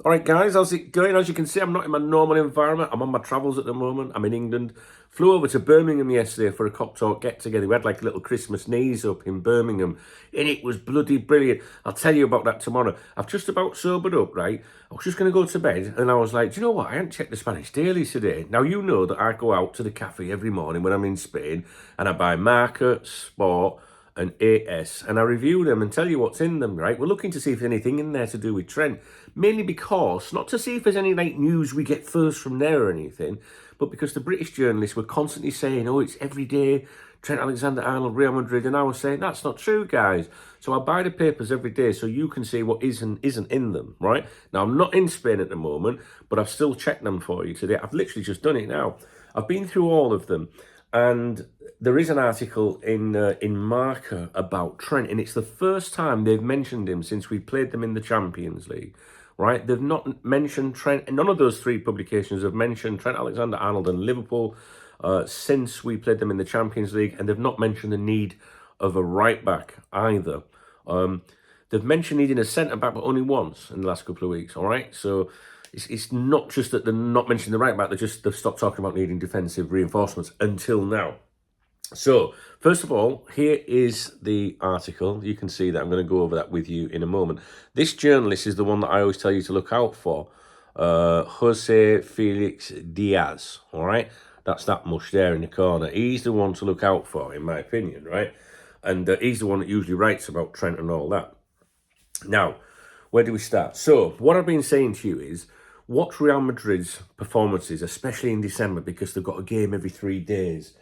All right, guys, how's it going? As you can see, I'm not in my normal environment. I'm on my travels at the moment. I'm in England. Flew over to Birmingham yesterday for a Cop Talk get-together. We had like a little Christmas knees up in Birmingham, and it was bloody brilliant. I'll tell you about that tomorrow. I've just about sobered up, right? I was just going to go to bed, and I was like, do you know what? I hadn't checked the Spanish dailies today. Now, you know that I go out to the cafe every morning when I'm in Spain, and I buy Marca, Sport, and AS, and I review them and tell you what's in them, right? We're looking to see if there's anything in there to do with Trent, mainly because, not to see if there's any like news we get first from there or anything, but because the British journalists were constantly saying, oh, it's every day, Trent Alexander-Arnold, Real Madrid, and I was saying, that's not true, guys. So I buy the papers every day so you can see what isn't in them, right? Now, I'm not in Spain at the moment, but I've still checked them for you today. I've literally just done it now. I've been through all of them, and there is an article in Marca about Trent, and it's the first time they've mentioned him since we played them in the Champions League, right? They've not mentioned Trent. None of those three publications have mentioned Trent Alexander-Arnold and Liverpool since we played them in the Champions League, and they've not mentioned the need of a right-back either. They've mentioned needing a centre-back, but only once in the last couple of weeks, all right? So it's not just that they're not mentioning the right-back, they've stopped talking about needing defensive reinforcements until now. So, first of all, here is the article. You can see that. I'm going to go over that with you in a moment. This journalist is the one that I always tell you to look out for. Jose Felix Diaz, all right? That's that mush there in the corner. He's the one to look out for, in my opinion, right? And he's the one that usually writes about Trent and all that. Now, where do we start? So, what I've been saying to you is, watch Real Madrid's performances, especially in December, because they've got a game every 3 days.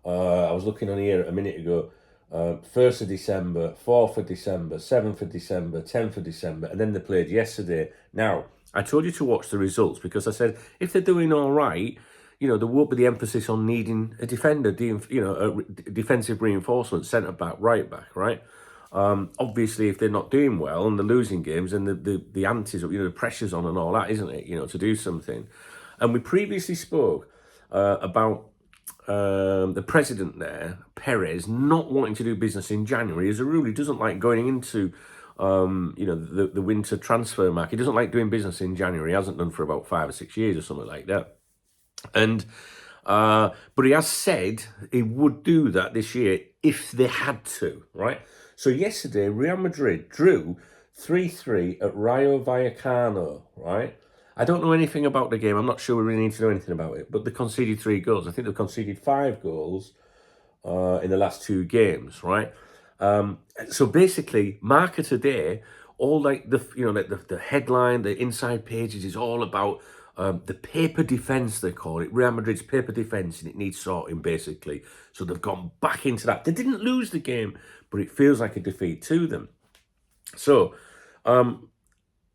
I was looking on here a minute ago, 1st of December, 4th of December, 7th of December, 10th of December, and then they played yesterday. Now, I told you to watch the results because I said, if they're doing all right, you know, there won't be the emphasis on needing a defender, a defensive reinforcement, centre-back, right-back, right? Obviously, if they're not doing well and they're losing games, and the antis, the pressure's on and all that, isn't it, to do something. And we previously spoke about the president there, Perez, not wanting to do business in January. As a rule, he doesn't like going into, the winter transfer market. He doesn't like doing business in January. He hasn't done for about 5 or 6 years or something like that. And but he has said he would do that this year if they had to, right? So yesterday, Real Madrid drew 3-3 at Rayo Vallecano, right? I don't know anything about the game. I'm not sure we really need to know anything about it. But they conceded 3 goals. I think they've conceded 5 goals in the last 2 games, right? So basically, Marca today, all like the headline, the inside pages is all about the paper defence, they call it. Real Madrid's paper defence, and it needs sorting, basically. So they've gone back into that. They didn't lose the game, but it feels like a defeat to them. So,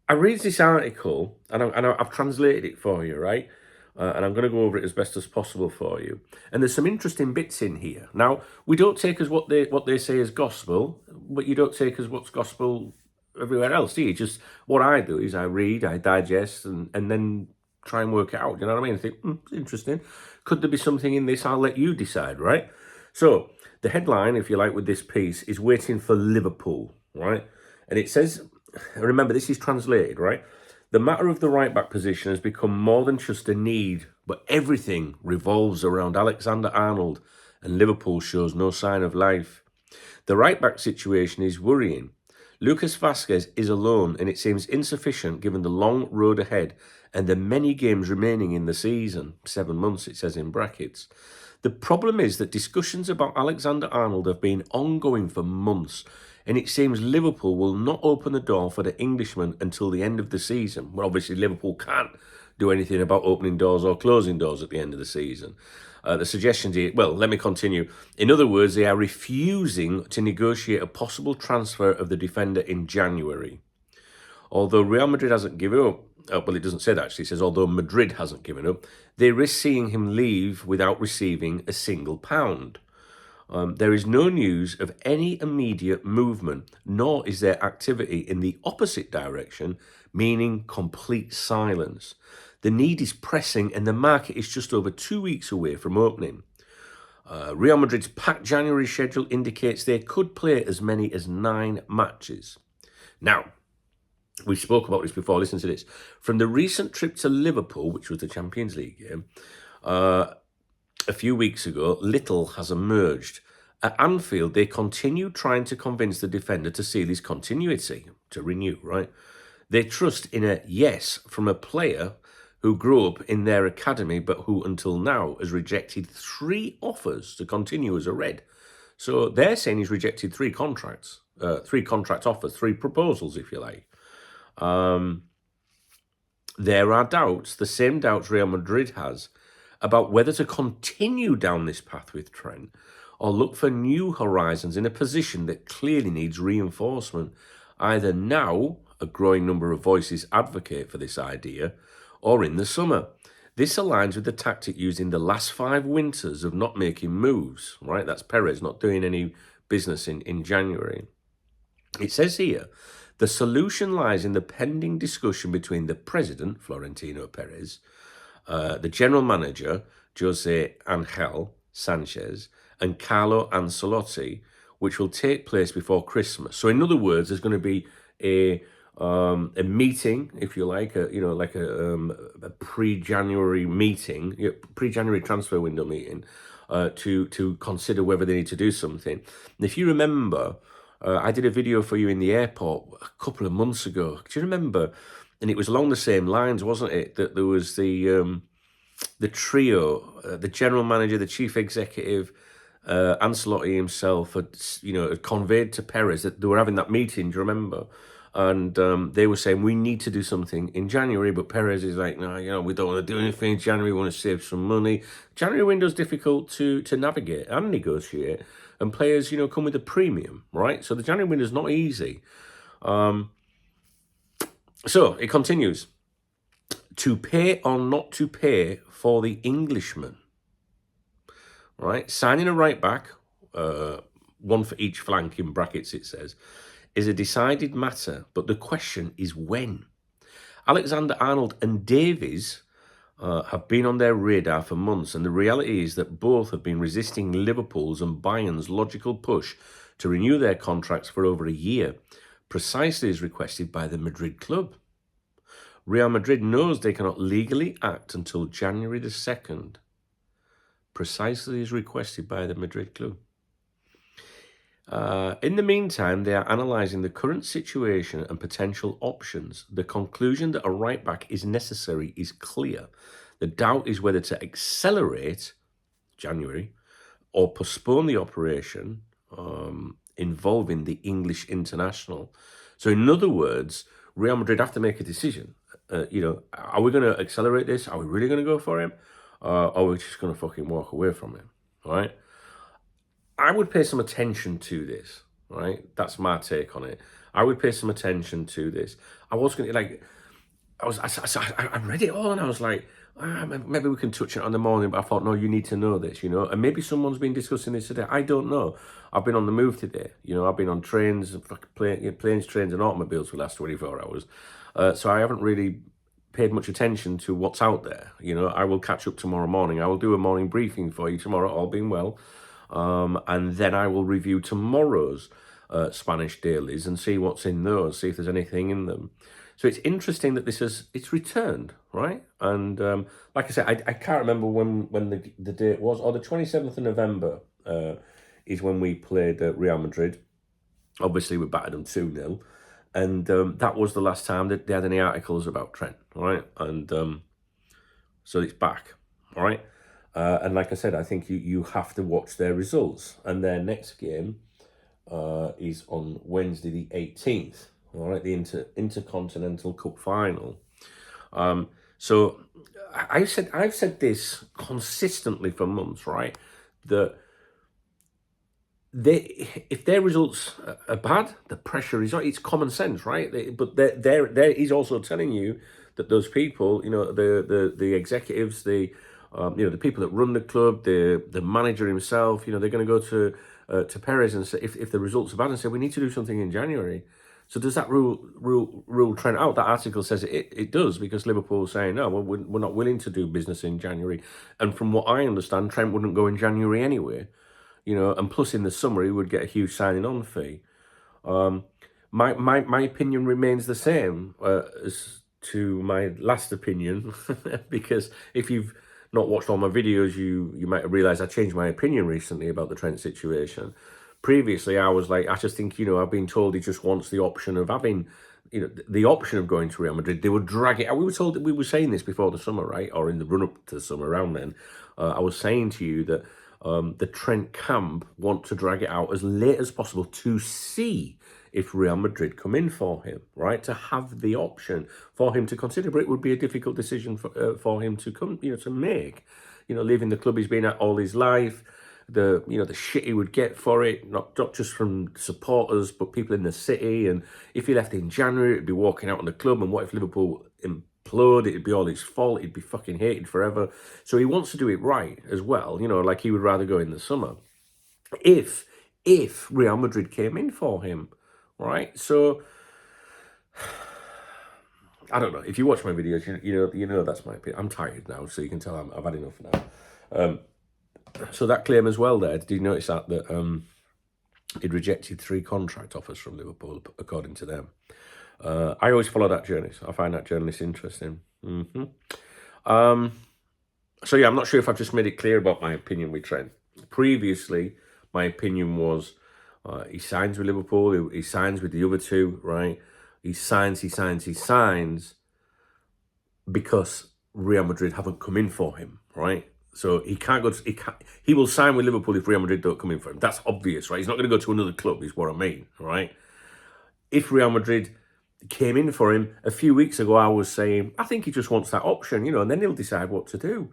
I read this article, and I've translated it for you, right? And I'm going to go over it as best as possible for you. And there's some interesting bits in here. Now, we don't take as what they say as gospel, but you don't take as what's gospel everywhere else, do you? Just what I do is I read, I digest, and then try and work it out. You know what I mean? I think, interesting. Could there be something in this? I'll let you decide, right? So, the headline, if you like, with this piece is waiting for Liverpool, right? And it says, remember, this is translated, right? The matter of the right-back position has become more than just a need, but everything revolves around Alexander-Arnold, and Liverpool shows no sign of life. The right-back situation is worrying. Lucas Vázquez is alone, and it seems insufficient given the long road ahead and the many games remaining in the season. 7 months, it says in brackets. The problem is that discussions about Alexander-Arnold have been ongoing for months, and it seems Liverpool will not open the door for the Englishman until the end of the season. Well, obviously, Liverpool can't do anything about opening doors or closing doors at the end of the season. The suggestions here, well, let me continue. In other words, they are refusing to negotiate a possible transfer of the defender in January. Although Real Madrid hasn't given up, well, it doesn't say that actually, it says although Madrid hasn't given up, they risk seeing him leave without receiving a single pound. There is no news of any immediate movement, nor is there activity in the opposite direction, meaning complete silence. The need is pressing and the market is just over 2 weeks away from opening. Real Madrid's packed January schedule indicates they could play as many as 9 matches. Now, We spoke about this before. Listen to this. From the recent trip to Liverpool, which was the Champions League game, a few weeks ago, little has emerged. At Anfield, they continue trying to convince the defender to seal his continuity, to renew, right? They trust in a yes from a player who grew up in their academy, but who until now has rejected 3 offers to continue as a Red. So they're saying he's rejected 3 contracts, 3 contract offers, 3 proposals, if you like. There are doubts, the same doubts Real Madrid has, about whether to continue down this path with Trent or look for new horizons in a position that clearly needs reinforcement. Either now, a growing number of voices advocate for this idea, or in the summer. This aligns with the tactic used in the last 5 winters of not making moves, right? That's Perez not doing any business in January. It says here, the solution lies in the pending discussion between the president, Florentino Perez, the general manager, Jose Angel Sanchez, and Carlo Ancelotti, which will take place before Christmas. So in other words, there's going to be a meeting, if you like, a pre-January meeting, pre-January transfer window meeting, to consider whether they need to do something. And if you remember, I did a video for you in the airport a couple of months ago. Do you remember? And it was along the same lines, wasn't it? That there was the trio, the general manager, the chief executive, Ancelotti himself had conveyed to Perez that they were having that meeting. Do you remember? And they were saying we need to do something in January, but Perez is like, no, we don't want to do anything in January. We want to save some money. January window's difficult to navigate and negotiate, and players, come with a premium, right? So the January window's not easy. So it continues. To pay or not to pay for the Englishman, right? Signing a right back, one for each flank in brackets, it says, is a decided matter, but the question is when. Alexander-Arnold and Davies have been on their radar for months, and the reality is that both have been resisting Liverpool's and Bayern's logical push to renew their contracts for over a year, precisely as requested by the Madrid club. Real Madrid knows they cannot legally act until January the 2nd, precisely as requested by the Madrid club. In the meantime, they are analysing the current situation and potential options. The conclusion that a right back is necessary is clear. The doubt is whether to accelerate January or postpone the operation involving the English international. So in other words, Real Madrid have to make a decision. Are we going to accelerate this? Are we really going to go for him? Or are we just going to fucking walk away from him? All right? I would pay some attention to this, right? That's my take on it. I would pay some attention to this. I was going to, I read it all and I was like, maybe we can touch it on the morning, but I thought, no, you need to know this, and maybe someone's been discussing this today. I don't know. I've been on the move today. I've been on trains, planes, trains and automobiles for the last 24 hours. So I haven't really paid much attention to what's out there. I will catch up tomorrow morning. I will do a morning briefing for you tomorrow, all being well. And then I will review tomorrow's Spanish dailies and see what's in those, see if there's anything in them. So it's interesting that it's returned, right? And like I said, I can't remember when the date was, or the 27th of November is when we played Real Madrid. Obviously, we battered them 2-0. And that was the last time that they had any articles about Trent, right? And so it's back, all right? And like I said, I think you have to watch their results. And their next game is on Wednesday the 18th, all right? The Intercontinental Cup final. So I've said this consistently for months, right? That if their results are bad, the pressure is on. It's common sense, right? But he's also telling you that those people, the executives, the people that run the club, the manager himself, they're going to go to Perez and say, if the results are bad, and say we need to do something in January. So does that rule Trent out? That article says it does, because Liverpool is saying no, we're not willing to do business in January. And from what I understand, Trent wouldn't go in January anyway. And plus in the summer he would get a huge signing on fee. my opinion remains the same as to my last opinion, because if you've not watched all my videos, you might have realised I changed my opinion recently about the Trent situation. Previously, I was like, I just think, I've been told he just wants the option of having, the option of going to Real Madrid. They would drag it out. We were saying this before the summer, right? Or in the run-up to the summer, around then. I was saying to you that the Trent camp want to drag it out as late as possible to see if Real Madrid come in for him, right? To have the option for him to consider, but it would be a difficult decision for him to come, to make. Leaving the club he's been at all his life, the shit he would get for it, not just from supporters, but people in the city. And if he left in January, it'd be walking out on the club. And what if Liverpool implode? It'd be all his fault. He'd be fucking hated forever. So he wants to do it right as well. Like he would rather go in the summer. If Real Madrid came in for him, right? So I don't know. If you watch my videos, you know that's my opinion. I'm tired now, so you can tell I've had enough now. So that claim as well there, did you notice that he'd rejected 3 contract offers from Liverpool, according to them? I always follow that journalist. I find that journalist interesting. So yeah, I'm not sure if I've just made it clear about my opinion with Trent. Previously, my opinion was he signs with Liverpool, he signs with the other 2, right? He signs because Real Madrid haven't come in for him, right? So he will sign with Liverpool if Real Madrid don't come in for him. That's obvious, right? He's not going to go to another club, is what I mean, right? If Real Madrid came in for him a few weeks ago, I was saying, I think he just wants that option, and then he'll decide what to do.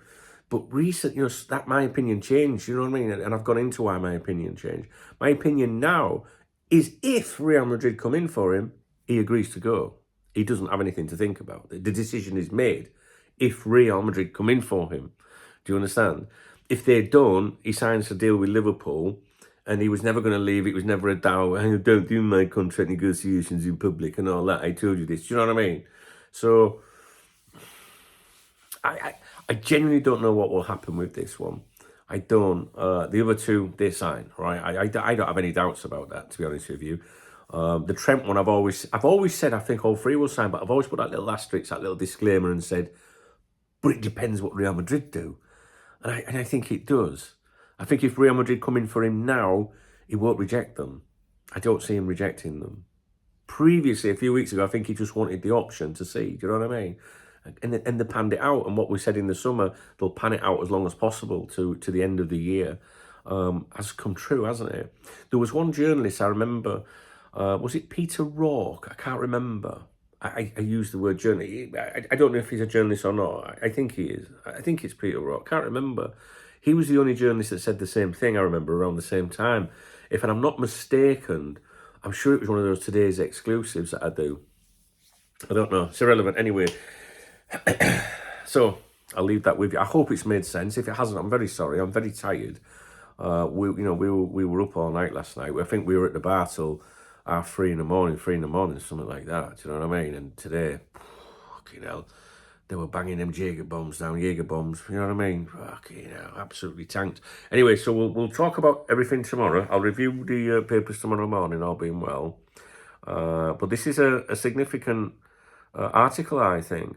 But recently, that my opinion changed, you know what I mean? And I've gone into why my opinion changed. My opinion now is if Real Madrid come in for him, he agrees to go. He doesn't have anything to think about. The decision is made if Real Madrid come in for him. Do you understand? If they don't, he signs a deal with Liverpool, and he was never going to leave. It was never a doubt. I don't do my contract negotiations in public and all that. I told you this. Do you know what I mean? So I genuinely don't know what will happen with this one. I don't. The other 2, they sign, right? I don't have any doubts about that, to be honest with you. The Trent one, I've always said I think all 3 will sign, but I've always put that little asterisk, that little disclaimer, and said, but it depends what Real Madrid do. And I think it does. I think if Real Madrid come in for him now, he won't reject them. I don't see him rejecting them. Previously, a few weeks ago, I think he just wanted the option to see. Do you know what I mean? And they panned it out. And what we said in the summer, they'll pan it out as long as possible to the end of the year, has come true, hasn't it? There was one journalist, I remember, was it Peter Rourke? I can't remember. I used the word journalist. I don't know if he's a journalist or not. I think he is. I think it's Peter Rourke. Can't remember. He was the only journalist that said the same thing, I remember, around the same time. If I'm not mistaken, I'm sure it was one of those today's exclusives that I do. I don't know. It's irrelevant. Anyway, so I'll leave that with you. I hope it's made sense. If it hasn't, I'm very sorry. I'm very tired. We were up all night last night. I think we were at the bar till 3 in the morning, something like that. Do you know what I mean? And today, fucking hell, they were banging them Jaeger bombs down, you know what I mean? Fucking hell, absolutely tanked. Anyway, so we'll talk about everything tomorrow. I'll review the papers tomorrow morning, all being well. But this is a significant article, I think.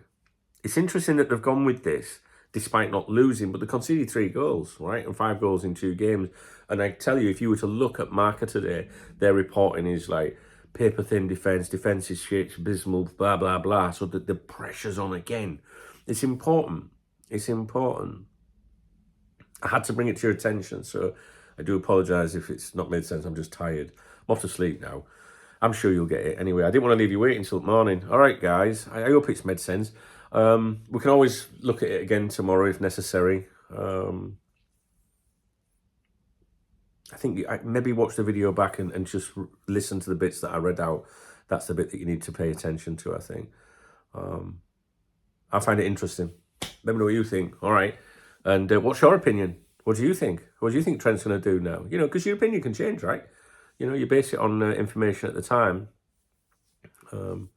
It's interesting that they've gone with this, despite not losing, but they conceded 3 goals, right? And 5 goals in 2 games. And I tell you, if you were to look at Marca today, their reporting is like paper-thin defence is shit, abysmal, blah, blah, blah. So the pressure's on again. It's important. It's important. I had to bring it to your attention, so I do apologise if it's not made sense. I'm just tired. I'm off to sleep now. I'm sure you'll get it. Anyway, I didn't want to leave you waiting until the morning. All right, guys. I hope it's made sense. We can always look at it again tomorrow if necessary. I think maybe watch the video back and just listen to the bits that I read out. That's the bit that you need to pay attention to, I think. I find it interesting. Let me know what you think. All right. And what's your opinion? What do you think? What do you think Trent's going to do now? Because your opinion can change, right? You base it on information at the time. I'm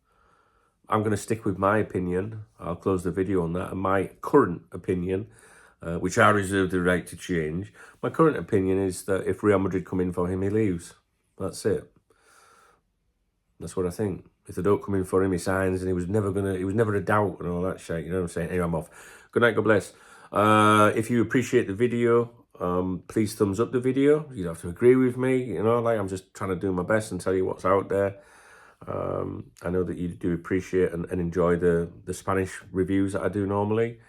going to stick with my opinion. I'll close the video on that. And my current opinion, which I reserve the right to change, my current opinion is that if Real Madrid come in for him, he leaves. That's it. That's what I think. If they don't come in for him, he signs, and he was never a doubt and all that shit. You know what I'm saying? Anyway, I'm off. Good night. God bless. If you appreciate the video, please thumbs up the video. You don't have to agree with me. You know, like, I'm just trying to do my best and tell you what's out there. I know that you do appreciate and enjoy the Spanish reviews that I do normally.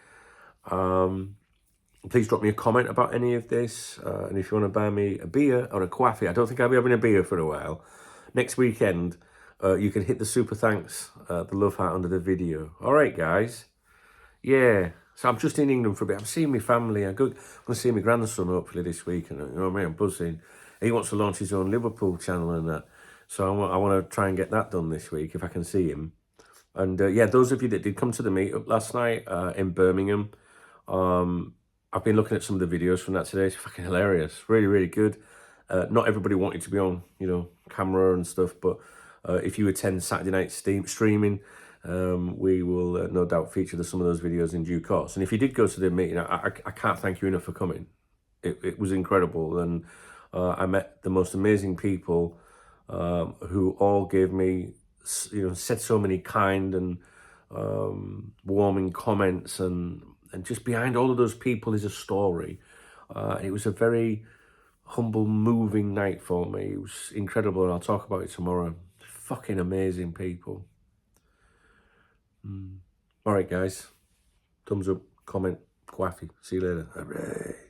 Please drop me a comment about any of this. And if you want to buy me a beer or a coffee, I don't think I'll be having a beer for a while. Next weekend, you can hit the super thanks, the love heart under the video. All right, guys. Yeah. So I'm just in England for a bit. I'm seeing my family. I'm going to see my grandson hopefully this week. And, you know what I mean? I'm buzzing. He wants to launch his own Liverpool channel and that. So I want to try and get that done this week if I can see him. And yeah, those of you that did come to the meetup last night in Birmingham, I've been looking at some of the videos from that today. It's fucking hilarious. Really, really good. Not everybody wanted to be on, you know, camera and stuff, but if you attend Saturday night streaming, we will no doubt feature some of those videos in due course. And if you did go to the meeting, I can't thank you enough for coming. It was incredible, and I met the most amazing people who all gave me, you know, said so many kind and warming comments, and just behind all of those people is a story. It was a very humble, moving night for me. It was incredible, and I'll talk about it tomorrow. Fucking amazing people. All right, guys. Thumbs up, comment, coffee. See you later. Hooray.